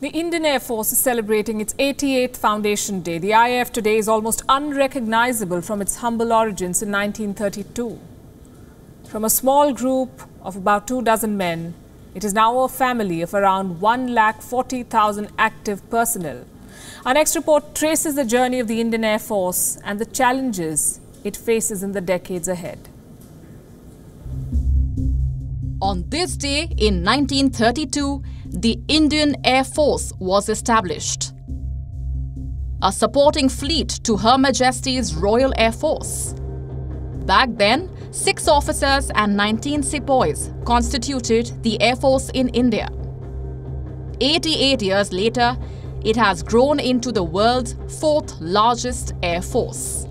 The Indian Air Force is celebrating its 88th Foundation Day. The IAF today is almost unrecognizable from its humble origins in 1932. From a small group of about 24 men, it is now a family of around 140,000 active personnel. Our next report traces the journey of the Indian Air Force and the challenges it faces in the decades ahead. On this day in 1932, the Indian Air Force was established. A supporting fleet to Her Majesty's Royal Air Force. Back then, 6 officers and 19 sepoys constituted the Air Force in India. 88 years later, it has grown into the world's 4th largest air force.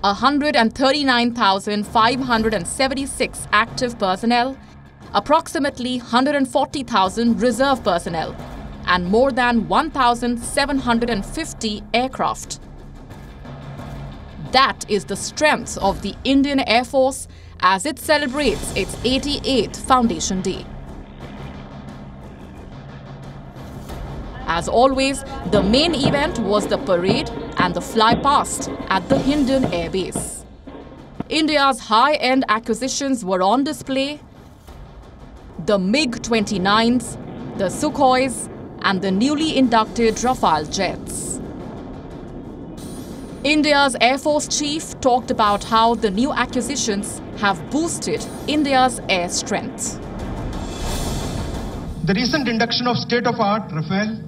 139,576 active personnel, approximately 140,000 reserve personnel, and more than 1,750 aircraft. That is the strength of the Indian Air Force as it celebrates its 88th Foundation Day. As always, the main event was the parade and the fly-past at the Hindon Air Base. India's high-end acquisitions were on display. The MiG-29s, the Sukhois, and the newly inducted Rafale jets. India's Air Force Chief talked about how the new acquisitions have boosted India's air strength. The recent induction of state-of-the-art Rafale,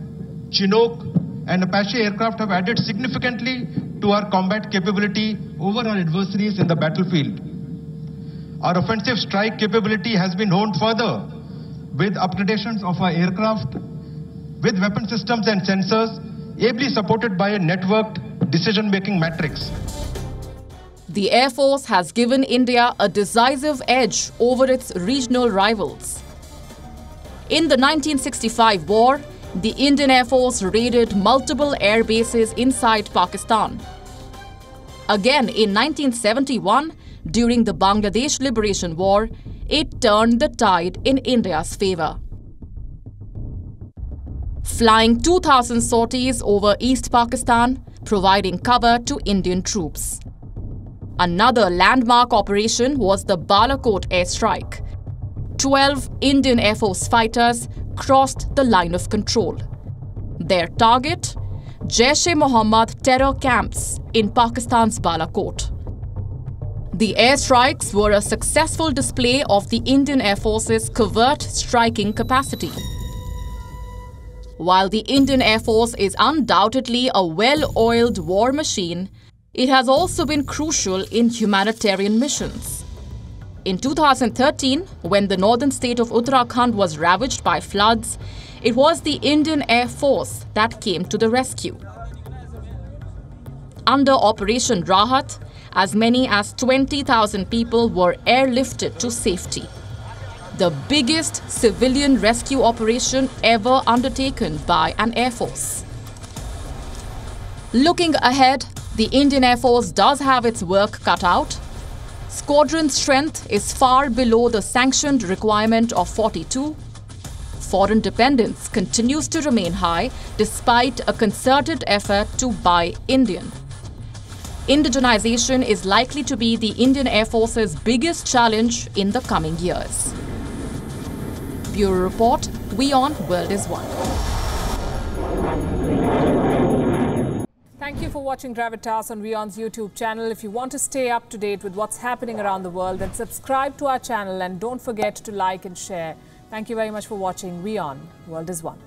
Chinook, and Apache aircraft have added significantly to our combat capability over our adversaries in the battlefield. Our offensive strike capability has been honed further with upgradations of our aircraft, with weapon systems and sensors, ably supported by a networked decision-making matrix. The Air Force has given India a decisive edge over its regional rivals. In the 1965 war, the Indian Air Force raided multiple air bases inside Pakistan. Again, in 1971, during the Bangladesh Liberation War, it turned the tide in India's favor. Flying 2,000 sorties over East Pakistan, providing cover to Indian troops. Another landmark operation was the Balakot airstrike. 12 Indian Air Force fighters crossed the line of control. Their target? Jaish-e-Mohammed terror camps in Pakistan's Balakot. The airstrikes were a successful display of the Indian Air Force's covert striking capacity. While the Indian Air Force is undoubtedly a well-oiled war machine, it has also been crucial in humanitarian missions. In 2013, when the northern state of Uttarakhand was ravaged by floods, it was the Indian Air Force that came to the rescue. Under Operation Rahat, as many as 20,000 people were airlifted to safety. The biggest civilian rescue operation ever undertaken by an Air Force. Looking ahead, the Indian Air Force does have its work cut out. Squadron strength is far below the sanctioned requirement of 42. Foreign dependence continues to remain high despite a concerted effort to buy Indian. Indigenization is likely to be the Indian Air Force's biggest challenge in the coming years. Bureau Report, WION World is One. Thank you for watching Gravitas on WION's YouTube channel. If you want to stay up to date with what's happening around the world, then subscribe to our channel and don't forget to like and share. Thank you very much for watching WION World is One.